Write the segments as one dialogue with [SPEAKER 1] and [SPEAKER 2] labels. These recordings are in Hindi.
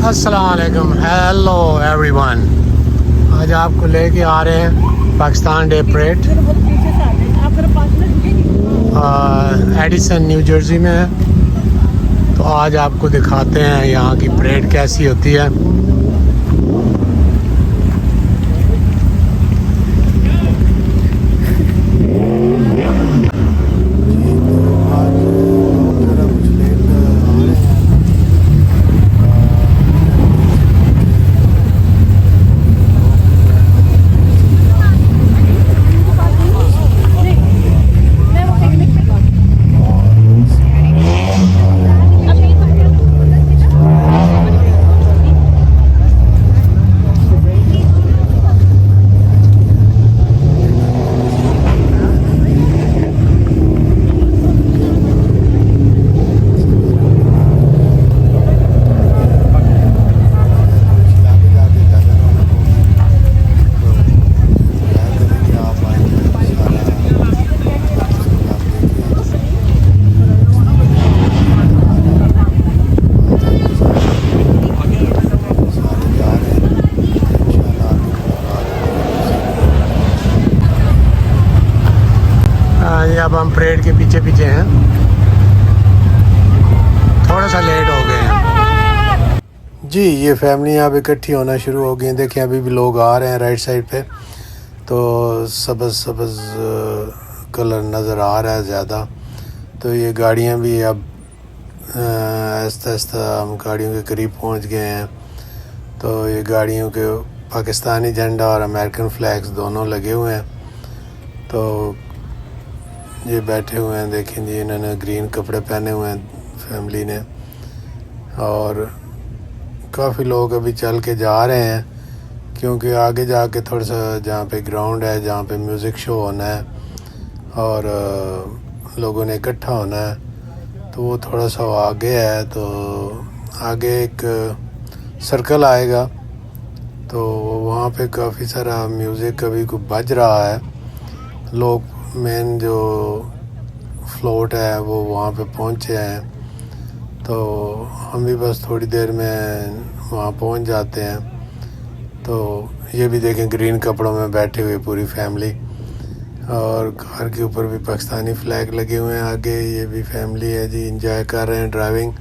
[SPEAKER 1] अस्सलाम वालेकुम, हेलो एवरीवन। आज आपको लेके आ रहे हैं Pakistan day parade. Edison new Jersey में है। तो आज आपको दिखाते हैं यहाँ की परेड कैसी होती है। अब हम परेड के पीछे पीछे हैं, थोड़ा सा लेट हो गए हैं जी। ये फैमिली अब इकट्ठी होना शुरू हो गई हैं। देखिए अभी भी लोग आ रहे हैं राइट साइड पे। तो सब्ज़ सब्ज़ कलर नज़र आ रहा है ज़्यादा। तो ये गाड़ियाँ भी अब आहिस्ता आहिस्ता हम गाड़ियों के करीब पहुँच गए हैं। तो ये गाड़ियों के पाकिस्तानी झंडा और अमेरिकन फ्लैग्स दोनों लगे हुए हैं। तो ये बैठे हुए हैं, देखें जी, इन्होंने ग्रीन कपड़े पहने हुए हैं फैमिली ने। और काफ़ी लोग अभी चल के जा रहे हैं क्योंकि आगे जाके थोड़ा सा जहाँ पे ग्राउंड है, जहाँ पे म्यूज़िक शो होना है और लोगों ने इकट्ठा होना है, तो वो थोड़ा सा आगे है। तो आगे एक सर्कल आएगा, तो वहाँ पे काफ़ी सारा म्यूज़िक अभी को बज रहा है। लोग मेन जो फ्लोट है वो वहाँ पे पहुँचे हैं। तो हम भी बस थोड़ी देर में वहाँ पहुँच जाते हैं। तो ये भी देखें ग्रीन कपड़ों में बैठे हुए पूरी फैमिली, और कार के ऊपर भी पाकिस्तानी फ्लैग लगे हुए हैं। आगे ये भी फैमिली है जी, इंजॉय कर रहे हैं ड्राइविंग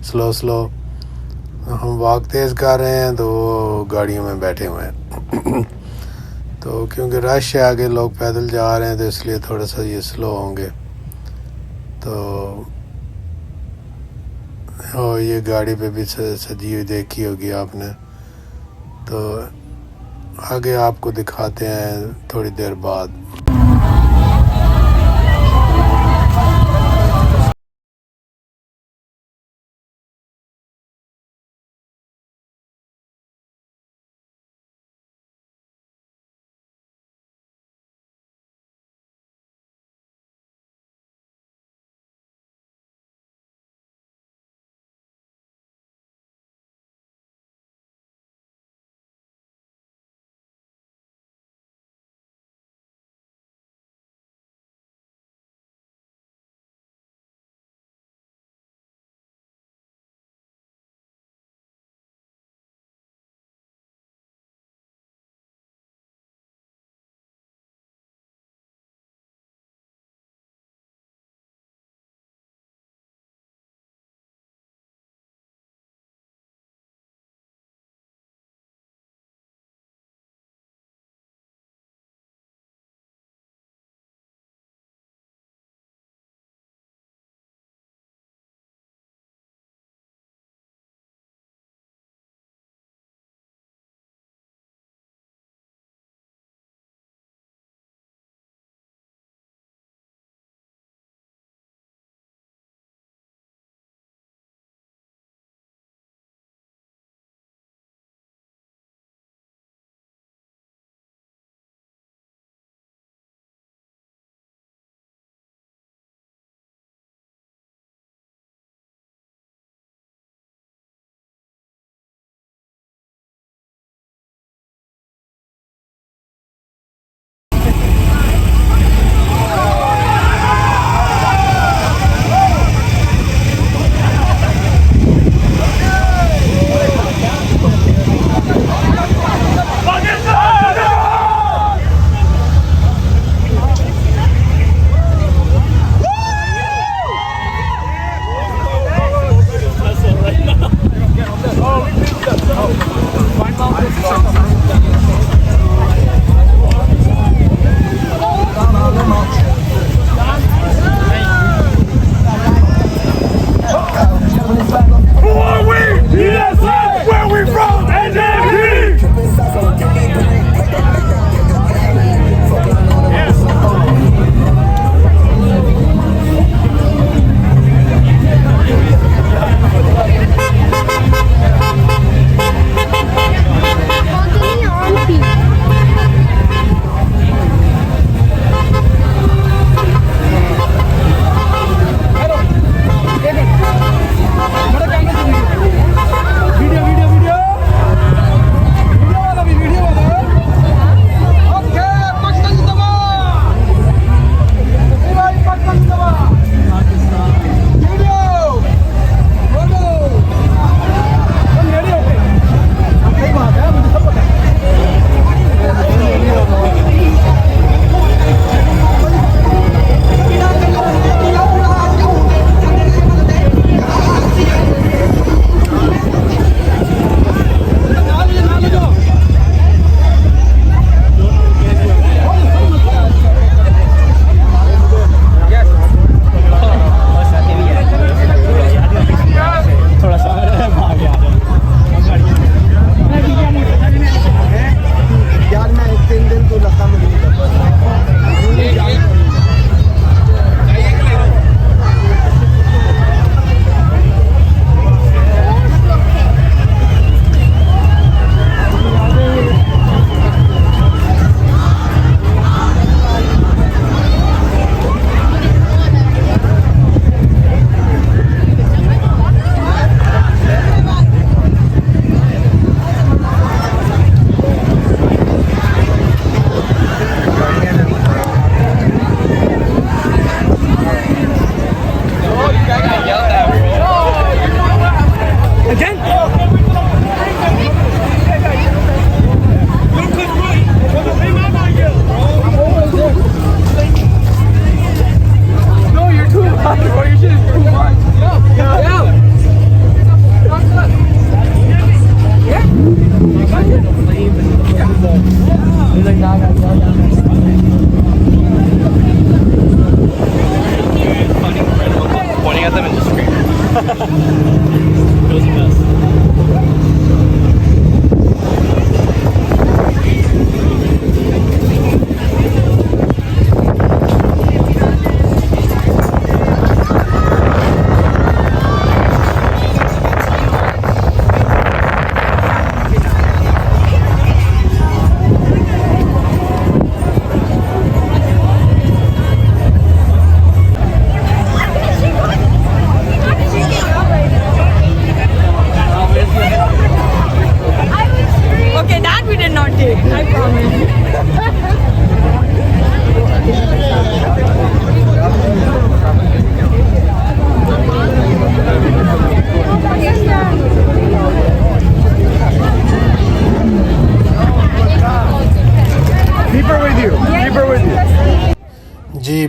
[SPEAKER 1] स्लो स्लो। हम वॉक तेज़ कर रहे हैं तो वो गाड़ियों में बैठे हुए हैं। तो क्योंकि रश है आगे, लोग पैदल जा रहे हैं, तो इसलिए थोड़ा सा ये स्लो होंगे। तो और ये गाड़ी पे भी सजी हुई देखी होगी आपने। तो आगे आपको दिखाते हैं थोड़ी देर बाद।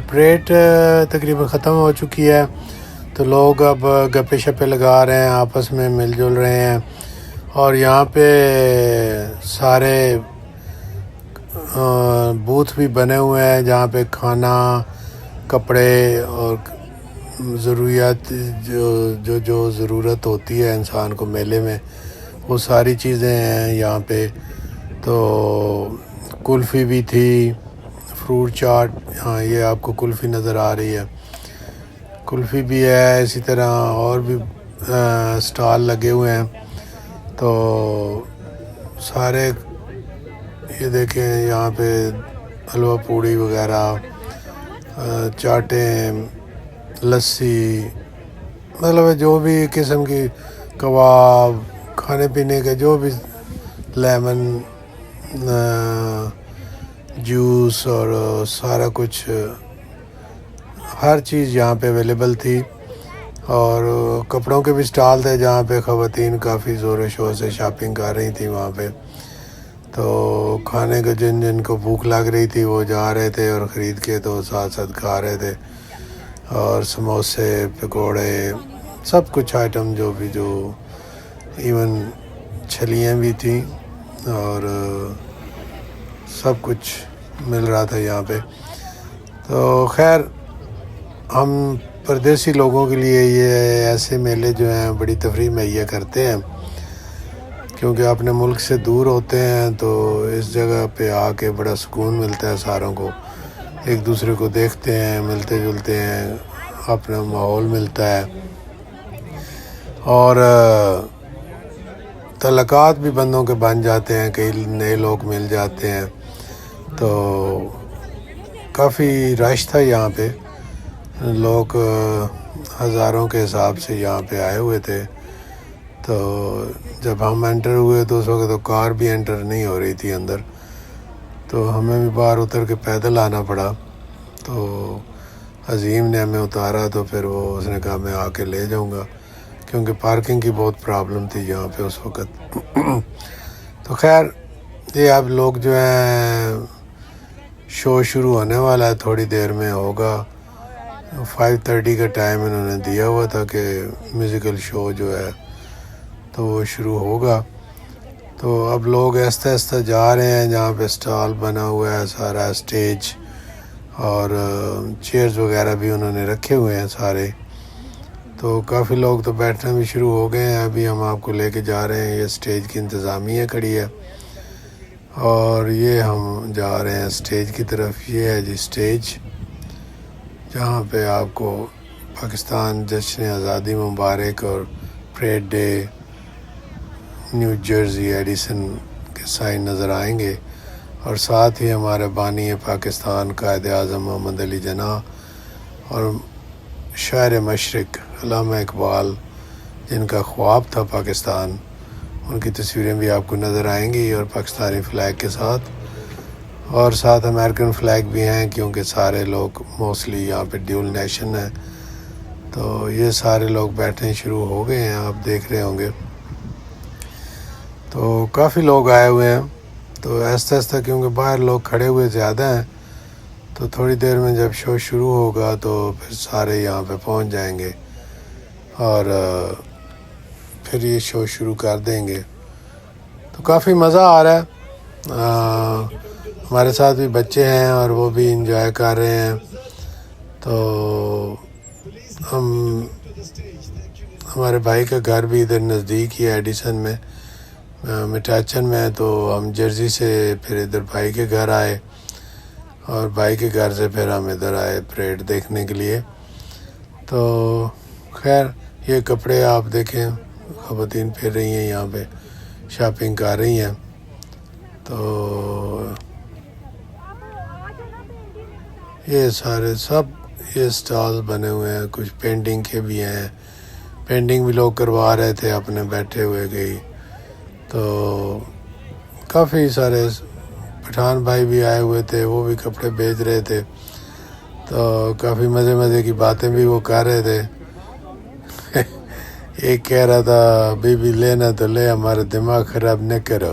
[SPEAKER 1] परेड तकरीबन ख़त्म हो चुकी है, तो लोग अब गप्पे शप्पे लगा रहे हैं, आपस में मिलजुल रहे हैं। और यहाँ पे सारे बूथ भी बने हुए हैं जहाँ पे खाना, कपड़े और ज़रूरियात जो ज़रूरत होती है इंसान को मेले में, वो सारी चीज़ें हैं यहाँ पे। तो कुल्फ़ी भी थी, फ्रूट चाट, हाँ ये आपको कुल्फ़ी नज़र आ रही है, कुल्फ़ी भी है। इसी तरह और भी स्टॉल लगे हुए हैं। तो सारे ये देखें यहाँ पे हलवा पूड़ी वगैरह, चाटें, लस्सी, मतलब जो भी किस्म की कबाब, खाने पीने के जो भी, लेमन जूस और सारा कुछ, हर चीज़ यहाँ पे अवेलेबल थी। और कपड़ों के भी स्टॉल थे जहाँ पे ख़वातीन काफ़ी ज़ोर शोर से शॉपिंग कर रही थी वहाँ पे। तो खाने को जिनको भूख लग रही थी वो जा रहे थे और ख़रीद के तो साथ साथ खा रहे थे। और समोसे, पकोड़े, सब कुछ आइटम जो इवन छलियाँ भी थी और सब कुछ मिल रहा था यहाँ पे। तो खैर, हम परदेसी लोगों के लिए ये ऐसे मेले जो हैं बड़ी तफरीह मुहैया करते हैं, क्योंकि अपने मुल्क से दूर होते हैं तो इस जगह पे आके बड़ा सुकून मिलता है। सारों को एक दूसरे को देखते हैं, मिलते जुलते हैं, अपना माहौल मिलता है और तल्लुकात भी बंदों के बन जाते हैं, कई नए लोग मिल जाते हैं। तो काफ़ी रश था यहाँ पे, लोग हज़ारों के हिसाब से यहाँ पे आए हुए थे। तो जब हम एंटर हुए तो उस वक्त तो कार भी एंटर नहीं हो रही थी अंदर, तो हमें भी बाहर उतर के पैदल आना पड़ा। तो अज़ीम ने हमें उतारा, तो फिर वो उसने कहा मैं आके ले जाऊंगा, क्योंकि पार्किंग की बहुत प्रॉब्लम थी यहाँ पे उस वक़्त। तो खैर, ये अब लोग जो हैं, शो शुरू होने वाला है, थोड़ी देर में होगा। 5:30 का टाइम इन्होंने दिया हुआ था कि म्यूज़िकल शो जो है तो वो शुरू होगा। तो अब लोग आहिस्ता आहिस्ता जा रहे हैं, जहाँ पे स्टॉल बना हुआ है, सारा स्टेज और चेयर्स वगैरह भी उन्होंने रखे हुए हैं सारे। तो काफ़ी लोग तो बैठना भी शुरू हो गए हैं। अभी हम आपको लेके जा रहे हैं, ये स्टेज की इंतज़ामिया खड़ी है और ये हम जा रहे हैं स्टेज की तरफ। ये है जी स्टेज, जहाँ पे आपको पाकिस्तान जश्न आज़ादी मुबारक और parade day, new Jersey Edison के साइन नज़र आएंगे। और साथ ही हमारे बानी पाकिस्तान कायद आज़म मोहम्मद अली जिन्ना और शायर मशरिक़ अल्लामा इकबाल, जिनका ख्वाब था पाकिस्तान, उनकी तस्वीरें भी आपको नज़र आएंगी और पाकिस्तानी फ़्लैग के साथ। और साथ अमेरिकन फ़्लैग भी हैं, क्योंकि सारे लोग मोस्टली यहाँ पे ड्यूल नेशन है। तो ये सारे लोग बैठने शुरू हो गए हैं, आप देख रहे होंगे। तो काफ़ी लोग आए हुए हैं। तो आहिस्ता आहिस्ता, क्योंकि बाहर लोग खड़े हुए ज़्यादा हैं, तो थोड़ी देर में जब शो शुरू होगा तो फिर सारे यहाँ पे पहुँच जाएंगे और फिर ये शो शुरू कर देंगे। तो काफ़ी मज़ा आ रहा है। हमारे साथ भी बच्चे हैं और वो भी इंजॉय कर रहे हैं। तो हमारे भाई का घर भी इधर नज़दीक ही है, एडिसन में, मिठाचन में। तो हम जर्सी से फिर इधर भाई के घर आए और भाई के घर से फिर हम इधर आए परेड देखने के लिए। तो खैर, ये कपड़े आप देखें, ख़वातीन फिर रही हैं यहाँ पे, शॉपिंग कर रही हैं। तो ये सारे सब ये स्टॉल बने हुए हैं, कुछ पेंटिंग के भी हैं, पेंटिंग भी लोग करवा रहे थे अपने बैठे हुए गई। तो काफ़ी सारे पठान भाई भी आए हुए थे, वो भी कपड़े बेच रहे थे। तो काफ़ी मज़े की बातें भी वो कर रहे थे। एक कह रहा था बीबी लेना तो ले, हमारा दिमाग ख़राब न करो।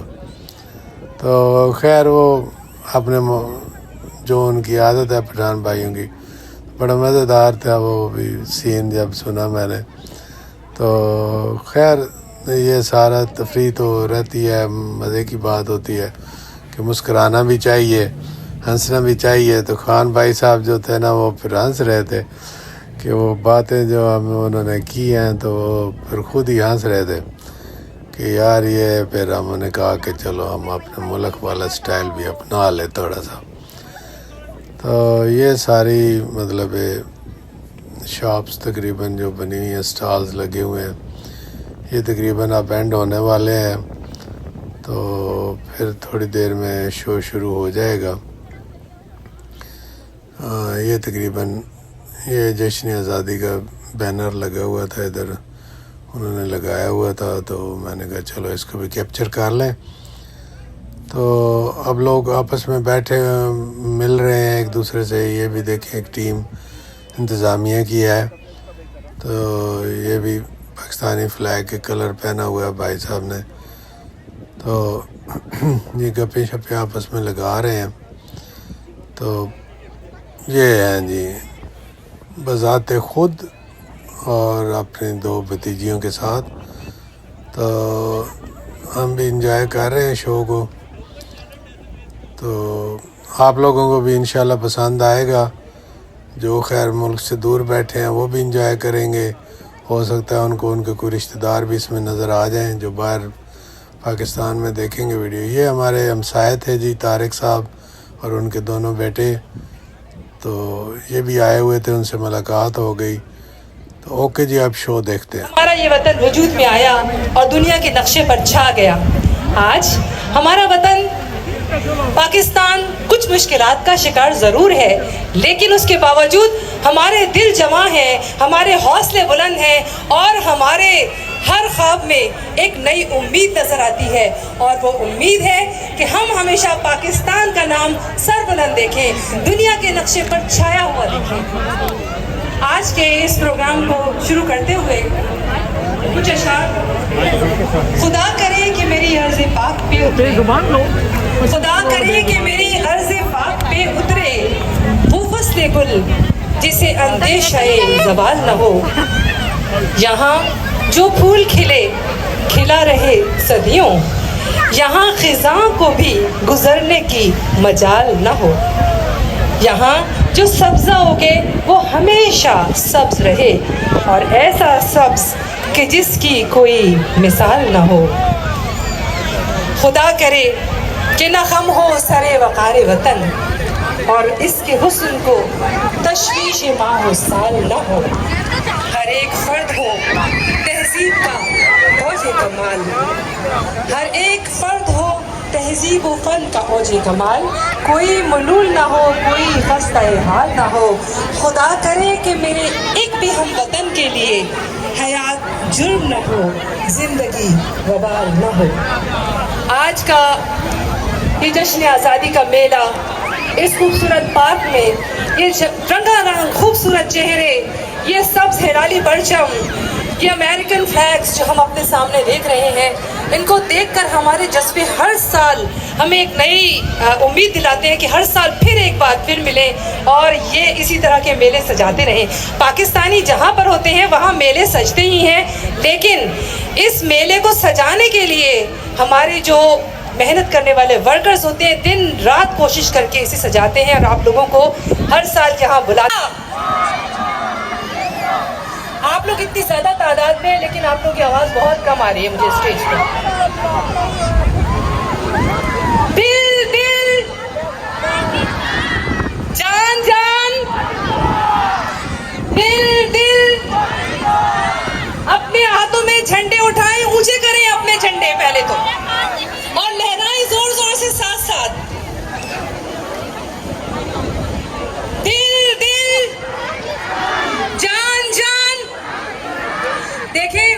[SPEAKER 1] तो खैर, वो अपने जो उनकी आदत है पठान भाइयों की, बड़ा मज़ेदार था वो भी सीन जब सुना मैंने। तो खैर ये सारा तफरीह तो रहती है, मज़े की बात होती है कि मुस्कुराना भी चाहिए, हंसना भी चाहिए। तो खान भाई साहब जो थे ना वो फिर हंस रहे थे कि वो बातें जो हम उन्होंने की हैं तो वो फिर ख़ुद ही हंस रहे थे कि यार ये। फिर हमने कहा कि चलो हम अपने मुल्क वाला स्टाइल भी अपना ले थोड़ा सा। तो ये सारी मतलब शॉप्स तकरीबन जो बनी हुई हैं, स्टॉल्स लगे हुए हैं, ये तकरीबन अब एंड होने वाले हैं। तो फिर थोड़ी देर में शो शुरू हो जाएगा। ये तकरीबन ये जश्न आज़ादी का बैनर लगा हुआ था, इधर उन्होंने लगाया हुआ था। तो मैंने कहा चलो इसको भी कैप्चर कर लें। तो अब लोग आपस में बैठे मिल रहे हैं एक दूसरे से। ये भी देखें एक टीम इंतज़ामिया की है। तो ये भी पाकिस्तानी फ़्लैग के कलर पहना हुआ है भाई साहब ने। तो ये गप्पे शप्पे आपस में लगा रहे हैं। तो ये हैं जी बज़ाते ख़ुद और अपनी दो भतीजियों के साथ। तो हम भी इंजॉय कर रहे हैं शो को। तो आप लोगों को भी इंशाल्लाह पसंद आएगा। जो खैर मुल्क से दूर बैठे हैं वो भी इंजॉय करेंगे। हो सकता है उनको उनके कोई रिश्तेदार भी इसमें नज़र आ जाएं जो बाहर पाकिस्तान में देखेंगे वीडियो। ये हमारे हमसाये थे जी तारिक साहब और उनके दोनों बेटे। तो ये भी आए हुए थे, उनसे मुलाकात हो गई। तो ओके जी, अब शो देखते हैं।
[SPEAKER 2] हमारा ये वतन वजूद में आया और दुनिया के नक्शे पर छा गया। आज हमारा वतन पाकिस्तान कुछ मुश्किलात का शिकार ज़रूर है, लेकिन उसके बावजूद हमारे दिल जवां हैं, हमारे हौसले बुलंद हैं और हमारे हर ख्वाब में एक नई उम्मीद नज़र आती है। और वो उम्मीद है कि हम हमेशा पाकिस्तान का नाम सरबुलंद देखें, दुनिया के नक्शे पर छाया हुआ देखें। आज के इस प्रोग्राम को शुरू करते हुए कुछ अशआर। खुदा करे कि मेरी अर्ज़ पाक पे उतरे, खुदा करे कि मेरी अर्ज़ पाक पे उतरे वो फस्ले गुल जिसे अंदेशाए ज़वाल न हो। यहाँ जो फूल खिले खिला रहे सदियों, यहाँ ख़िज़ां को भी गुज़रने की मजाल न हो। यहाँ जो सब्ज़ा उगे वो हमेशा सब्ज़ रहे और ऐसा सब्ज़ कि जिसकी कोई मिसाल न हो। खुदा करे कि न खम हो सरे वक़ारे वतन और इसके हुस्न को तशवीश माह साल न हो। हर एक फर्द हो तहजीब का औजे कमाल, हर एक फर्द हो तहजीब व फन का औजे कमाल। कोई मलूल ना हो, कोई खस्ता हाल ना हो। खुदा करे कि मेरे एक भी हम वतन के लिए हयात जुर्म न हो, जिंदगी वबाल न हो। आज का ये जश्न आज़ादी का मेला, इस खूबसूरत पार्क में ये रंगारंग खूबसूरत चेहरे, ये सब्ज़ हिराली परचम, ये अमेरिकन फ्लैग्स जो हम अपने सामने देख रहे हैं, इनको देखकर हमारे जज्बे हर साल हमें एक नई उम्मीद दिलाते हैं कि हर साल फिर एक बार फिर मिलें और ये इसी तरह के मेले सजाते रहें। पाकिस्तानी जहाँ पर होते हैं वहाँ मेले सजते ही हैं, लेकिन इस मेले को सजाने के लिए हमारे जो मेहनत करने वाले वर्कर्स होते हैं दिन रात कोशिश करके इसे सजाते हैं और आप लोगों को हर साल यहाँ बुलाते हैं। आप लोग इतनी ज़्यादा तादाद में हैं, लेकिन आप लोगों की आवाज़ बहुत कम आ रही है मुझे स्टेज पर। दिल दिल, जान जान, दिल दिल, अपने हाथों में झंडे उठाएं, ऊंचे करें अपने झंडे पहले तो और लहराएं जोर जोर से साथ साथ। दिल दिल, जान जान। देखें,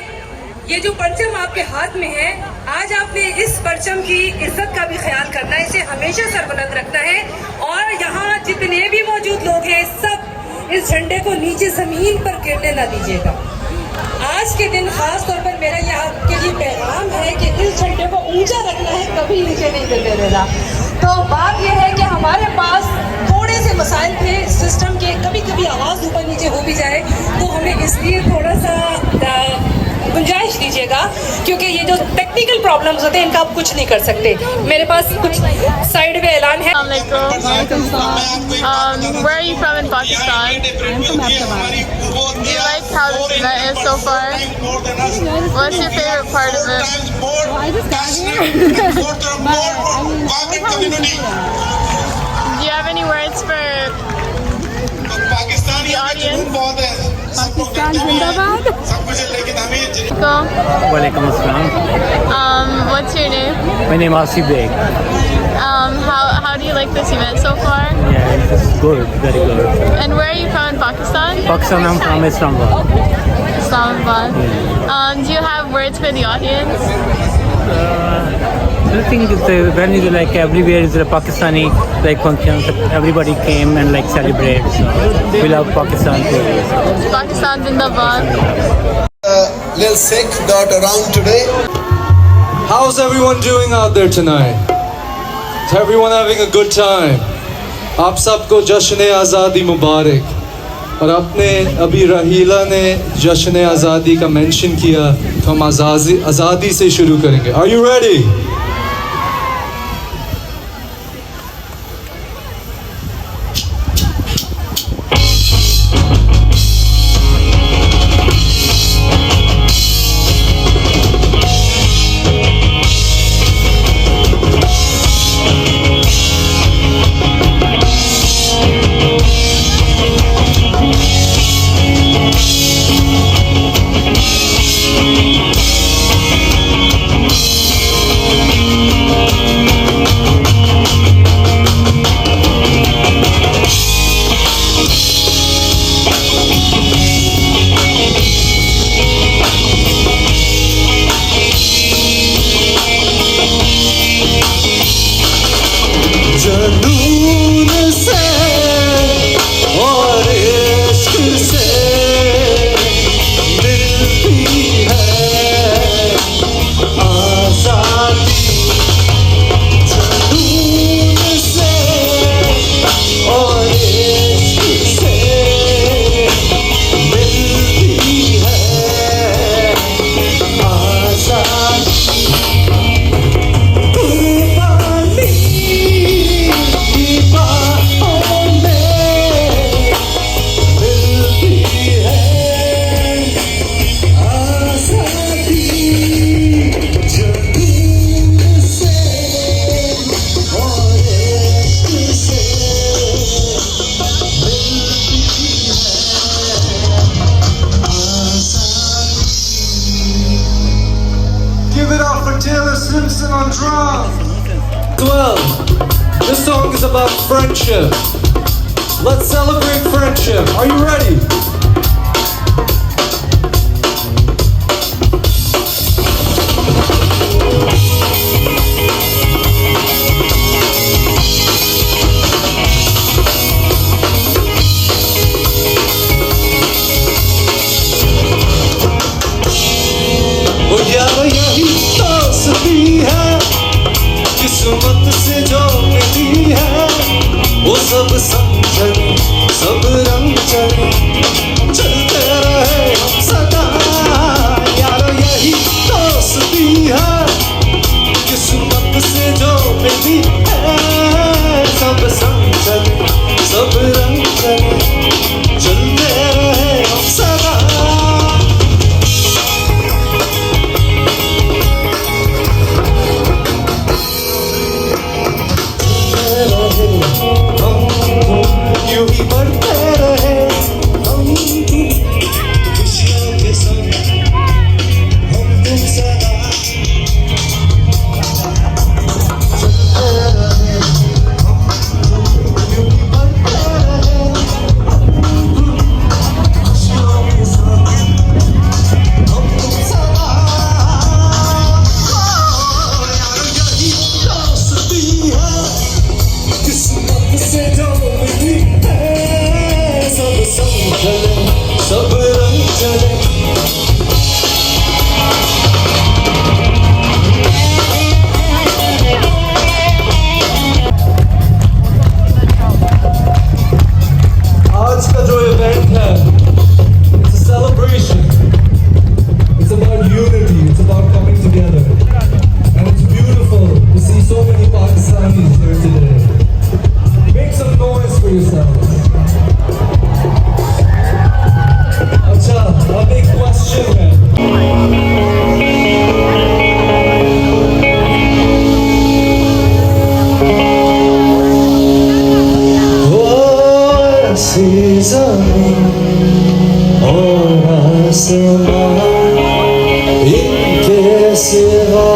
[SPEAKER 2] ये जो परचम आपके हाथ में है, आज आपने इस परचम की इज्जत का भी ख्याल करना है, इसे हमेशा सरबुलंद रखना है। और यहाँ जितने भी मौजूद लोग हैं सब इस झंडे को नीचे जमीन पर गिरने ना दीजिएगा। आज के दिन खास तौर पर मेरा यहाँ के लिए पैगाम है कि इस झंडे को ऊंचा रखना है, कभी नीचे नहीं गिरने देना। तो बात यह है कि हमारे पास थोड़े से मसाइल थे सिस्टम के, कभी कभी आवाज़ इसलिए थोड़ा सा गुंजाइश दीजिएगा, क्योंकि ये जो टेक्निकल प्रॉब्लम्स होते हैं इनका आप कुछ नहीं कर सकते। मेरे पास कुछ साइड में ऐलान है।
[SPEAKER 3] Where are you from in Pakistan?
[SPEAKER 4] I'm from Ahmedabad.
[SPEAKER 3] Do you like how this event is so far? What's your favorite part of it?
[SPEAKER 4] Well, I just got here. But I mean, I like how we do it.
[SPEAKER 3] Do you have any words for the audience?
[SPEAKER 4] Pakistan Zindabad.
[SPEAKER 3] Go.
[SPEAKER 5] Walaikum Assalam.
[SPEAKER 3] What's your name?
[SPEAKER 5] My name is Asif Beg.
[SPEAKER 3] How do you like this event so far?
[SPEAKER 5] Yeah, it's good, very good.
[SPEAKER 3] And where are you from in Pakistan?
[SPEAKER 5] Pakistan, I'm from Islamabad.
[SPEAKER 3] Islamabad. Do you have words for the audience?
[SPEAKER 5] I think when you like everywhere is a Pakistani like functions, everybody came and like celebrate. So we love Pakistan too.
[SPEAKER 3] Pakistan Zindabad.
[SPEAKER 6] Little sick, not around today.
[SPEAKER 7] How's everyone doing out there tonight? Is everyone having a good time? आप सबको जश्न आज़ादी मुबारक। और अपने अभी रहीला ने जश्न आज़ादी का मेंशन किया, तो हम आज़ादी से शुरू करेंगे। Are you ready? जुनून से और इश्क से मिलती है आज़ादी। जुनून से और इश्क से मिलती है आज़ादी। Give it up for Taylor Simpson on drums. Well, this song is about friendship. Let's celebrate friendship. Are you ready? वो यार यही दोस्ती है, किस्मत से जो मिली है, वो सब समझन सब रंग चले, चलते रहे हम सदा। यार यही दोस्ती है, किस्मत से जो मिली है, सब समझन सब रंग चले, चलते रहे हम सदा। यूं ही बढ़ते रहे हम जमीन और आसमान इनके सिवा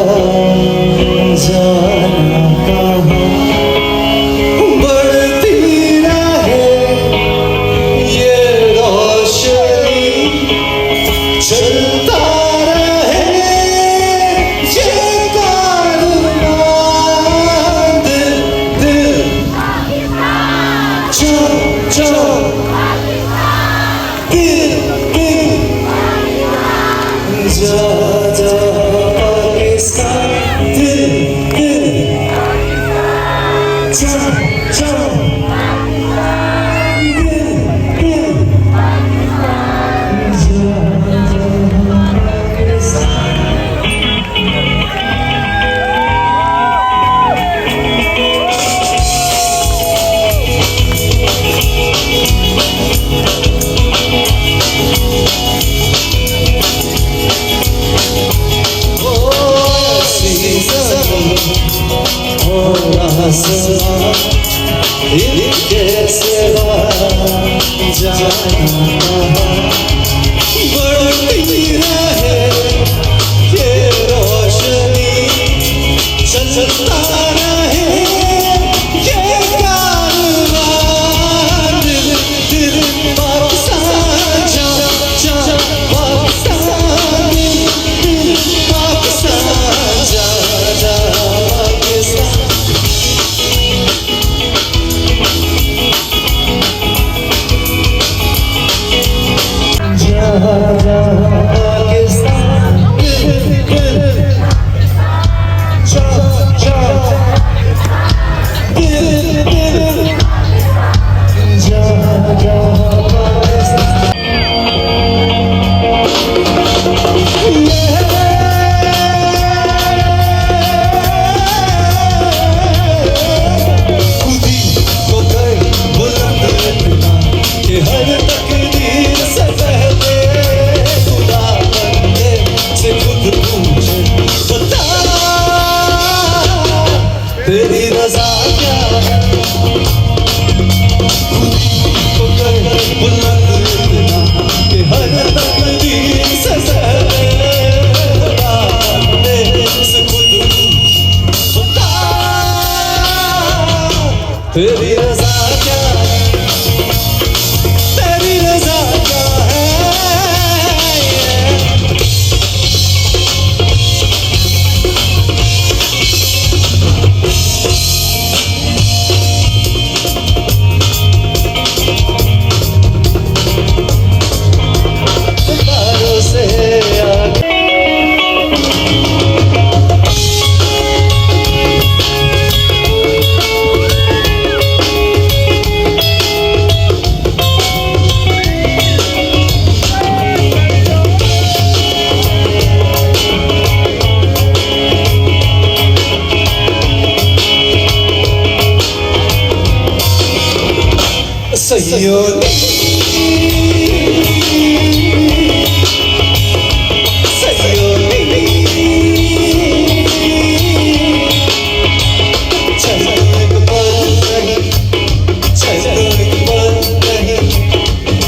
[SPEAKER 7] जाना कहाँ। बढ़ती रहे ये रोशनी, चलता रहे ये कारवां। दिल दिल चल चल, दिल दिल जा जा पाकिस्तान। दिल दिल चल चल, दिल दिल इनके सिवा जाना कहाँ। बढ़ती रहे ये रोशनी, चलता रहे ये कारवां। दिल दिल पाकिस्तान जा जा पाकिस्तान, दिल पाकिस्तान जा जा पाकिस्तान। तेरी रज़ा क्या है, खुदी को कर बुलंद इतना कि हर तकदीर से पहले खुदा बंदे से खुद बता। तेरी रज़ा क्या है, तेरी रज़ा क्या है। सैयदी सैयदी चलो एक पल नहीं, चलो एक पल नहीं,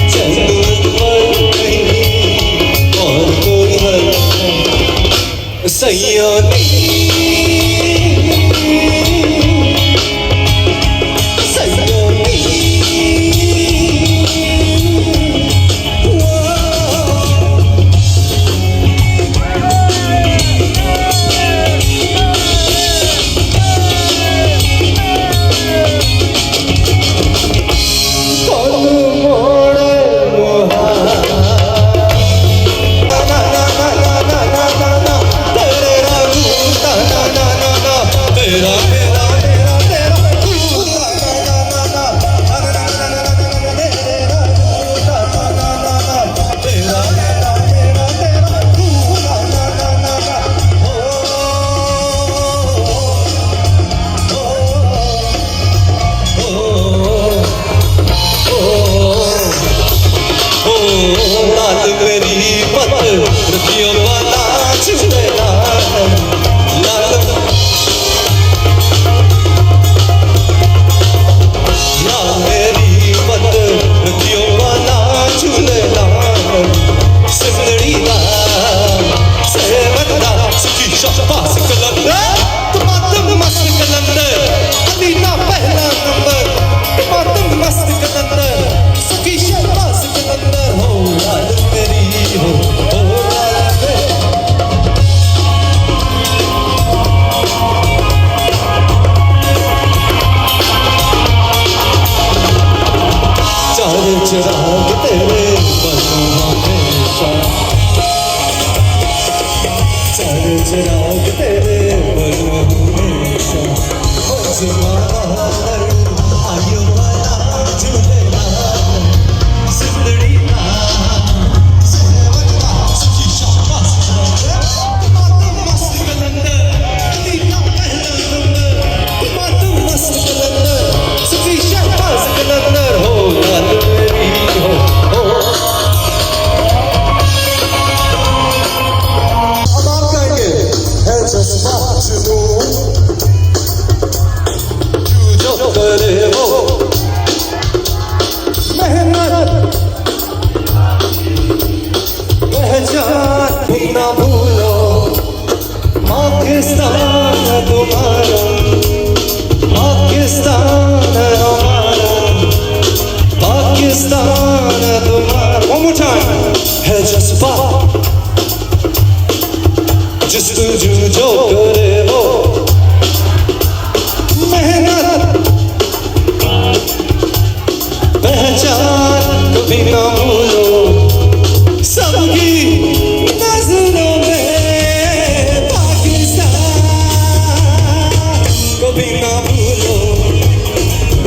[SPEAKER 7] चलो एक पल नहीं, और कोई हल नहीं। सैयदी सैयदी कलंदर हो लाल मेरी हो लाल मेरी। चार चिराग तेरे बनवा हमेशा, चार चिराग तेरे बनवा हमेशा। मजमाना आयो वाला झूलेला सिंदड़ी ना सेवका सखी शाबाश मातम मस्त कलंदर दीना पहला नंबर मातम मस्त कलंदर सखी शाबाश कलंदर हो लाल मेरी हो। अब आप गाएंगे है जज्बा जुनून जो करे वो मेहनत पहचान तुम ना भूलो पाकिस्तान तुम्हारा पाकिस्तान हमारा पाकिस्तान तुम्हारा। One more time है जज्बा जस्तजू जो करे वो मेहनत पहचान कभी ना भूलो सबकी नजरों में पाकिस्तान कभी ना भूलो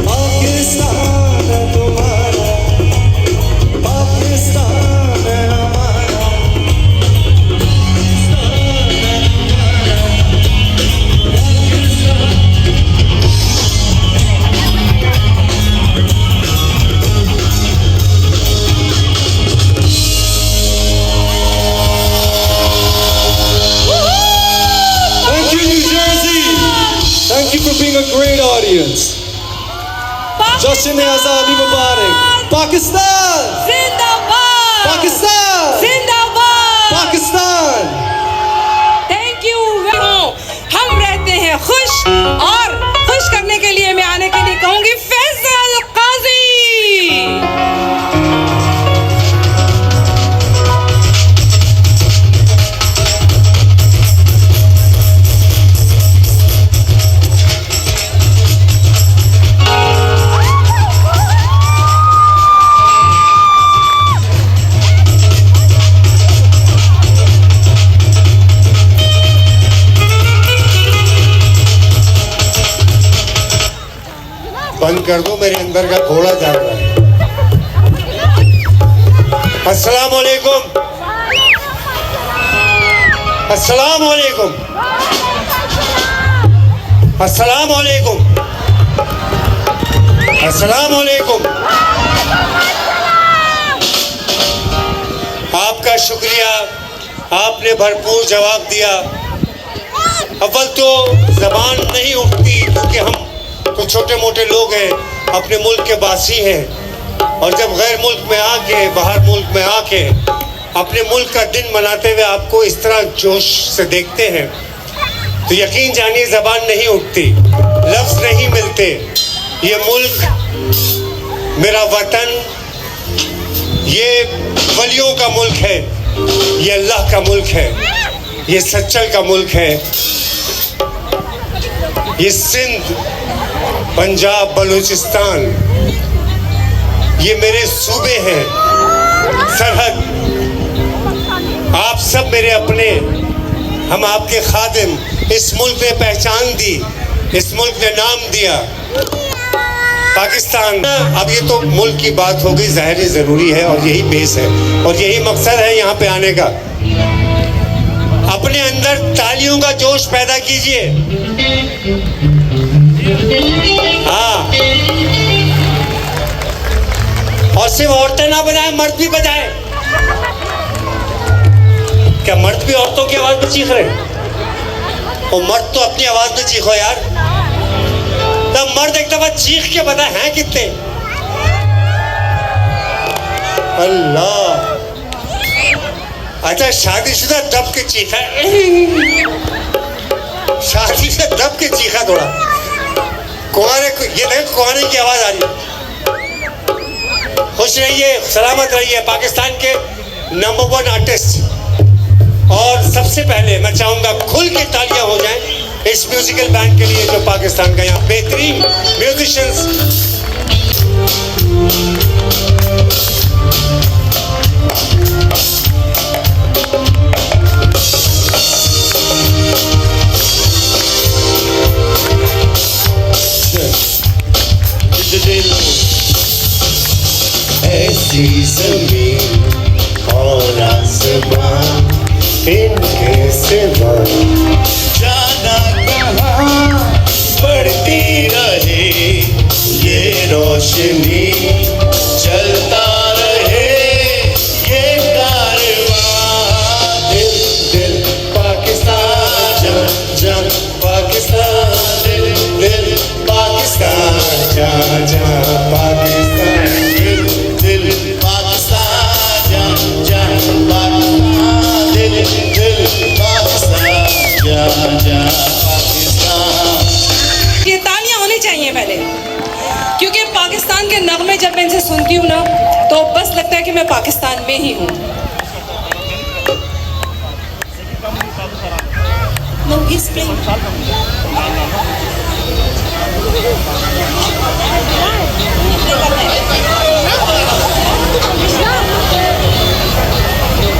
[SPEAKER 7] पाकिस्तान तुम्हारा पाकिस्तान हमारा। Thank you, New Jersey. Thank you for being a great audience. Jashan-e-Azadi Mubarak. Pakistan!
[SPEAKER 2] जिंदाबाद
[SPEAKER 7] Pakistan!
[SPEAKER 2] जिंदाबाद
[SPEAKER 7] Pakistan!
[SPEAKER 2] Thank you. हम रहते हैं खुश और खुश करने के लिए मैं आने के लिए कहूंगी फैसल काजी।
[SPEAKER 8] बंद कर दो, मेरे अंदर का घोड़ा जा रहा है। अस्सलाम वालेकुम, अस्सलाम वालेकुम, अस्सलाम वालेकुम, अस्सलाम वालेकुम। आपका शुक्रिया, आपने भरपूर जवाब दिया। अव्वल तो जबान नहीं उठती क्योंकि हम तो छोटे मोटे लोग हैं, अपने मुल्क के वासी हैं, और जब गैर मुल्क में आके, बाहर मुल्क में आके अपने मुल्क का दिन मनाते हुए आपको इस तरह जोश से देखते हैं तो यकीन जानिए जबान नहीं उठती, लफ्ज़ नहीं मिलते। ये मुल्क, मेरा वतन, ये वलियों का मुल्क है, ये अल्लाह का मुल्क है, ये सच्चल का मुल्क है, ये सिंध, पंजाब, बलूचिस्तान, ये मेरे सूबे हैं, सरहद। आप सब मेरे अपने, हम आपके खादिम। इस मुल्क ने पहचान दी, इस मुल्क ने नाम दिया पाकिस्तान। अब ये तो मुल्क की बात हो गई, ज़ाहिर ज़रूरी है और यही बेस है और यही मकसद है यहाँ पे आने का। अपने अंदर तालियों का जोश पैदा कीजिए। हाँ, और सिर्फ औरतें ना बजाएं, मर्द भी बजाएं। क्या मर्द भी औरतों की आवाज में चीख रहे हैं? और मर्द तो अपनी आवाज में चीखो यार। तब मर्द एक दफा चीख के बता हैं कितने। अल्लाह, अच्छा शादीशुदा दब के चीखा, शादी से दब के चीखा थोड़ा। कुआरे, ये देखो कुआरे की आवाज आ रही है। खुश रहिए, सलामत रहिए, पाकिस्तान के नंबर 1 आर्टिस्ट। और सबसे पहले मैं चाहूंगा खुल के तालियां हो जाएं इस म्यूजिकल बैंड के लिए जो पाकिस्तान का यहाँ बेहतरीन म्यूजिशियंस।
[SPEAKER 9] ऐसी ज़मीन और आसमां इनके सिवा जाना कहाँ बढ़ती रहे ये रोशनी चलता रहे ये कारवां दिल दिल पाकिस्तान जन जन पाकिस्तान दिल दिल पाकिस्तान जन जन पाकिस्तान दिल पाकिस्तान जन जन पाकिस्तान दिल दिल पाकिस्तान जन जन पाकिस्तान।
[SPEAKER 2] ये तालियां होनी चाहिए पहले, क्योंकि पाकिस्तान के नगमे जब मैं इनसे सुनती हूँ ना तो बस लगता है कि मैं पाकिस्तान में ही हूँ।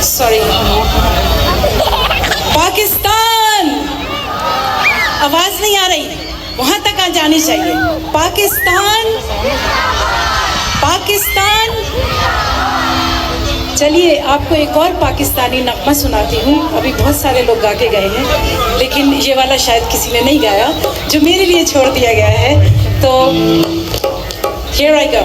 [SPEAKER 2] सॉरी, पाकिस्तान, आवाज नहीं आ रही, वहां तक आ जानी चाहिए। पाकिस्तान, पाकिस्तान। चलिए आपको एक और पाकिस्तानी नगमा सुनाती हूँ। अभी बहुत सारे लोग गा के गए हैं, लेकिन ये वाला शायद किसी ने नहीं गाया, जो मेरे लिए छोड़ दिया गया है। तो here I go.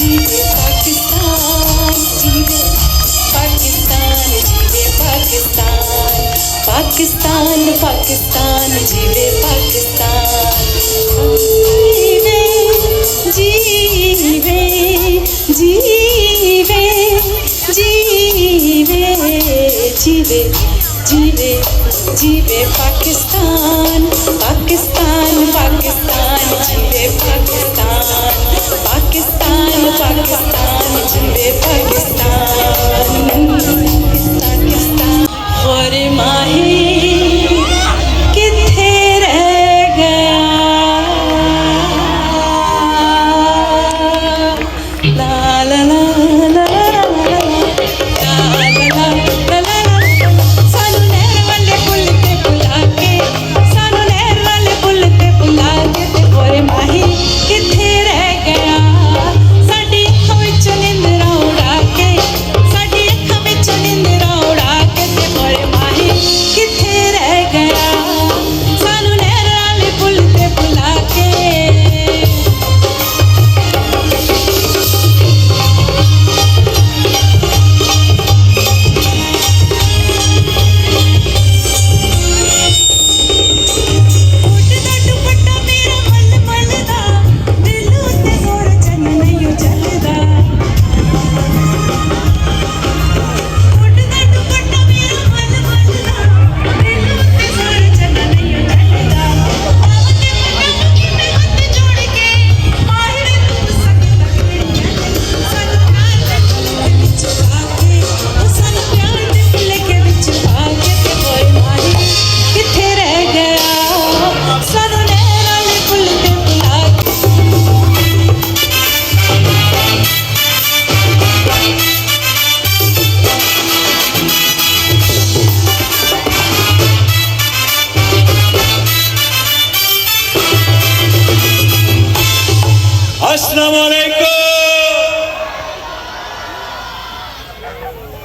[SPEAKER 2] जीवे पाकिस्तान, जीवे पाकिस्तान, जीवे पाकिस्तान, पाकिस्तान पाकिस्तान, जीवे पाकिस्तान। जीवे जीवे जीवे जीवे जीवे जीवे पाकिस्तान, पाकिस्तान पाकिस्तान, जीवे पाकिस्तान, पाकिस्तान पाकिस्तान, जीवे पाकिस्तान। पाकिस्तान और माही किथे रह गया, ला ला ला ला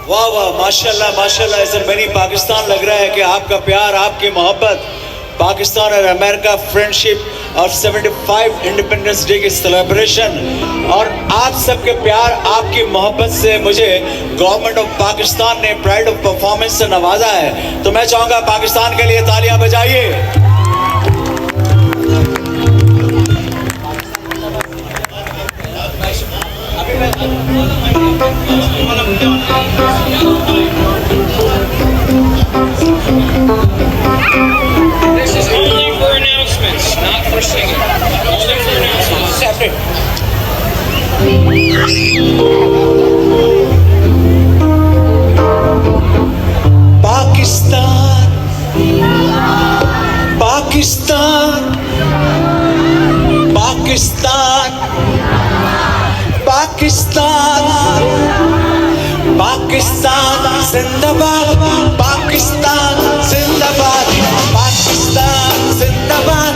[SPEAKER 10] वाह वाह, माशाल्लाह माशाल्लाह। इस मैनी पाकिस्तान लग रहा है कि आपका प्यार, आपकी मोहब्बत, पाकिस्तान और अमेरिका फ्रेंडशिप और 75 इंडिपेंडेंस डे की सेलिब्रेशन और आप सबके प्यार, आपकी मोहब्बत से मुझे गवर्नमेंट ऑफ पाकिस्तान ने प्राइड ऑफ परफॉर्मेंस से नवाजा है। तो मैं चाहूँगा पाकिस्तान के लिए तालियां बजाइए।
[SPEAKER 11] This is only for announcements, not for singing. Only for announcements. Separate.
[SPEAKER 10] Pakistan Pakistan Pakistan Pakistan Pakistan जिंदाबाद पाकिस्तान जिंदाबाद पाकिस्तान जिंदाबाद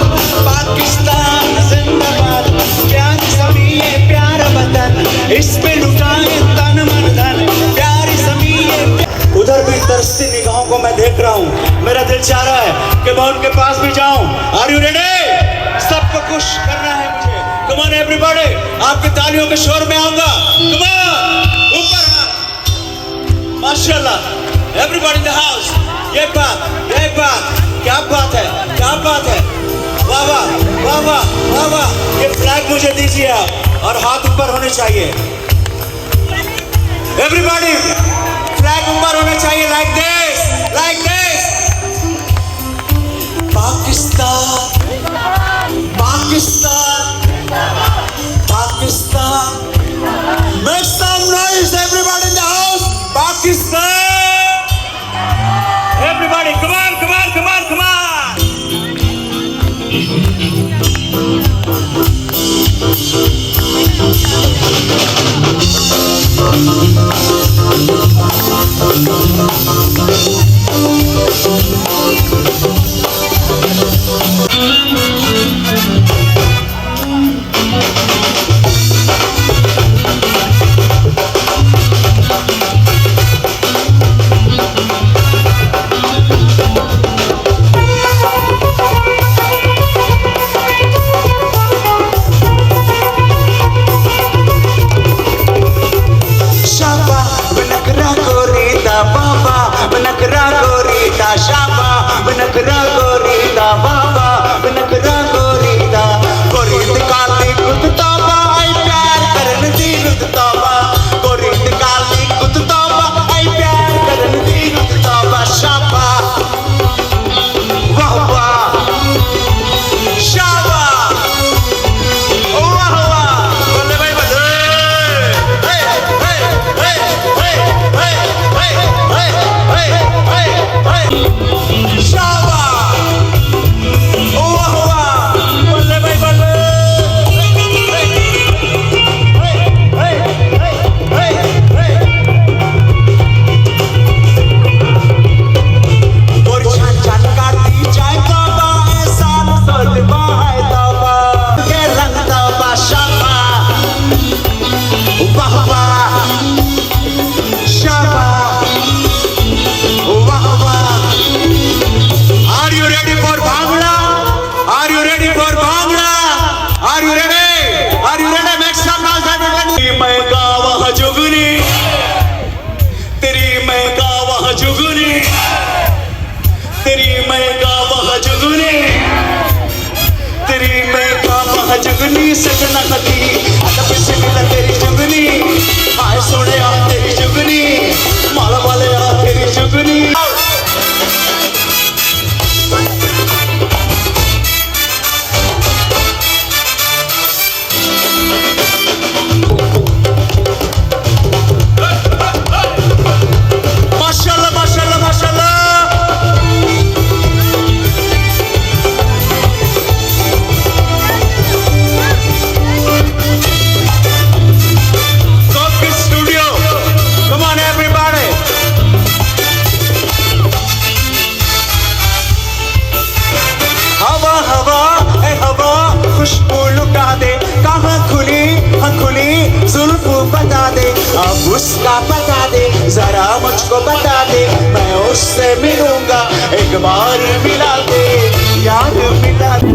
[SPEAKER 10] पाकिस्तान जिंदाबाद प्यारी ज़मीं है प्यारा वतन इस पे लुटाए तन मन धन प्यारी ज़मीं है। उधर भी तरसती निगाहों को मैं देख रहा हूँ, मेरा दिल चाह रहा है कि मैं उनके पास भी जाऊं। Are you ready? सबको खुश करना है मुझे। कम ऑन एवरीबॉडी, आपकी तालियों के शोर में आऊंगा। कम ऑन, ऊपर हाथ। माशाल्लाह, एवरीबॉडी इन द हाउस। ये बात, क्या बात है, क्या बात है। वाह वाह वाह वाह वाह वाह। ये फ्लैग मुझे दीजिए आप, और हाथ ऊपर होने चाहिए। एवरीबॉडी, फ्लैग ऊपर होना चाहिए, like this, like this. Pakistan Pakistan Pakistan. Make some noise, everybody in the house. Pakistan. Everybody, come on, come on, come on, come on. जुगनी सजना नदी अदब से मिला तेरी जुगनी आए सोने आ तेरी जुगनी माला वाले आ तेरी जुगनी। माशाल्लाह माशाल्लाह माशाल्लाह। खुशबू लुटा दे कहाँ खुली हाँ खुली जुल्फू बता दे अब उसका बता दे जरा मुझको बता दे मैं उससे मिलूंगा एक बार मिला दे याद मिला दे।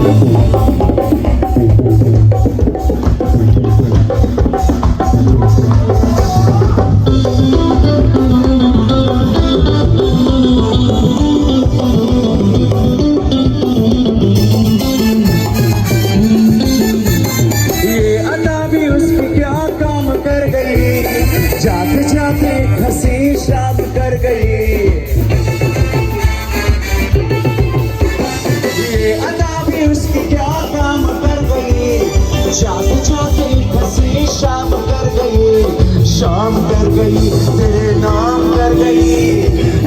[SPEAKER 10] कर गए
[SPEAKER 9] जाते जाते हंसी शाम कर गई, ये अदा भी उसकी क्या काम कर गई, जाते जाते हंसी शाम कर गई, शाम कर गई तेरे नाम कर गई,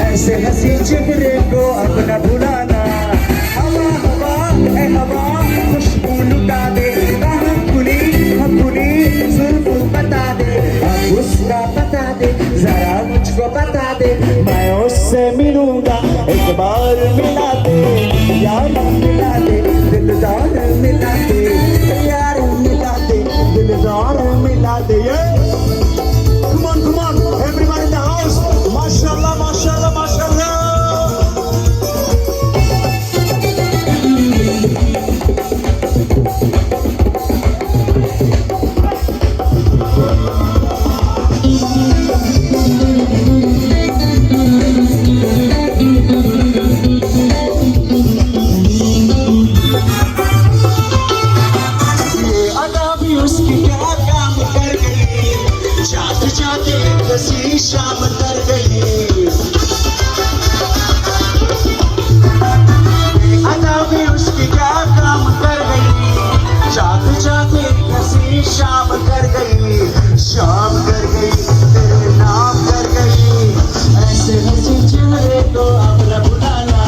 [SPEAKER 9] ऐसे हंसी चेहरे को अपना भुलाना, हवा हवा ए हवा खुशबू लुटा दे, कहाँ खुली जुल्फ बता दे, अब उसका बता दे, जरा मुझको बता दे, मैं उससे मिलूंगा एक बार मिला दे, यार मिला दे दिलदार मिला दे, यार मिला दे दिलदार मिला दे। Come on, everybody in the house, mashallah, mashallah, mashallah. शाम कर गई, अदा भी उसकी क्या काम कर गई, जाते जाते हंसी शाम कर गई, शाम कर गई तेरे नाम कर गई, ऐसे हंसी चेहरे को अपना बुलाना,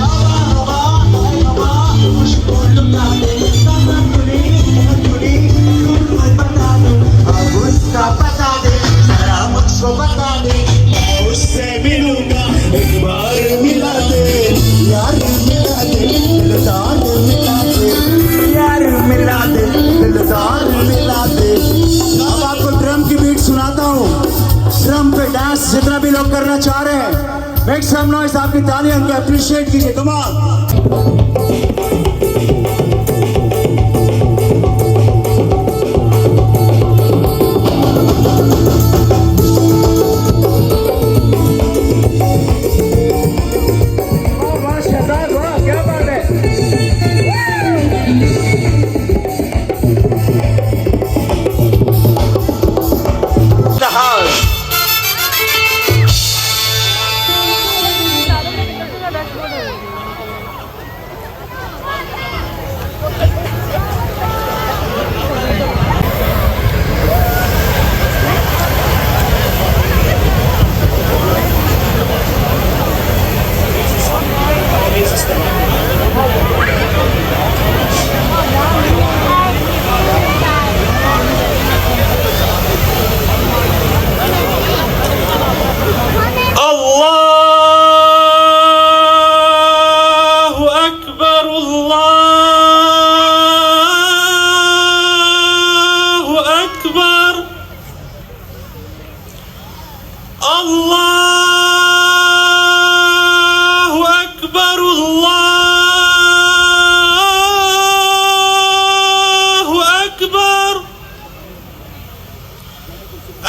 [SPEAKER 9] हवा हवा हवा खुशबू लुटा दे, खुली बता दे, अब उसका बता दे, मुझको बता दे, मैं उससे मिलूंगा एक बार मिला दे, यार मिला दे दिलदार मिला दे, यार मिला दे दिलदार मिला दे। अब आपको ड्रम की बीट सुनाता हूँ, ड्रम पे डांस जितना भी लोग करना चाह रहे हैं, मेक सम नॉइज, आपकी तालियां उनको अप्रिशिएट कीजिए, कम ऑन।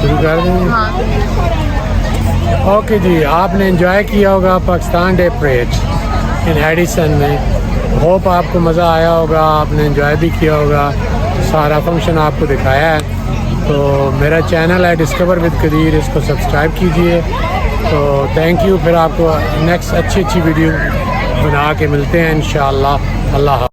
[SPEAKER 1] शुरू कर देंगे? ओके जी, आपने एंजॉय किया होगा पाकिस्तान डे परेड इन एडिसन में। होप आपको मज़ा आया होगा, आपने एंजॉय भी किया होगा, सारा फंक्शन आपको दिखाया है। तो मेरा चैनल है डिस्कवर विद कदीर, इसको सब्सक्राइब कीजिए। तो थैंक यू, फिर आपको नेक्स्ट अच्छी वीडियो बना के मिलते हैं इंशाअल्लाह। अल्लाह।